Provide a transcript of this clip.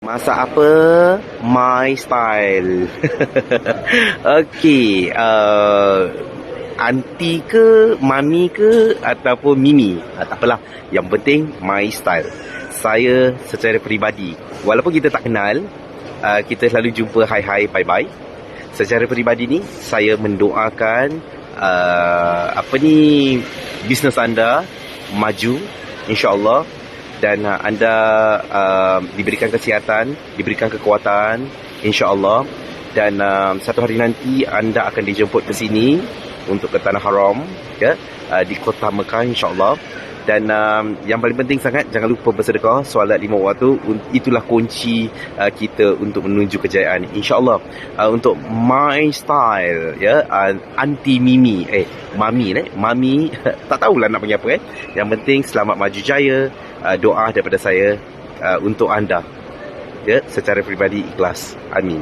Masak apa? My style. Okey, aunty ke, mami ke, ataupun mimi? Tak apalah. Yang penting, my style. Saya secara peribadi, walaupun kita tak kenal, kita selalu jumpa hi-hi, bye-bye. Secara peribadi ni, saya mendoakan bisnes anda maju, insya-Allah. Dan anda diberikan kesihatan, diberikan kekuatan, insya-Allah. Dan satu hari nanti anda akan dijemput ke sini untuk ke Tanah Haram, ya, di Kota Mekah, insya-Allah. Dan yang paling penting sangat, jangan lupa bersedekah, solat 5 waktu. Itulah kunci kita untuk menuju kejayaan, insya-Allah. Untuk my style, ya, anti Mimi, mami, tak tahulah nak panggil apa. Yang penting selamat maju jaya. Doa daripada saya untuk anda, ya, secara peribadi ikhlas. Amin.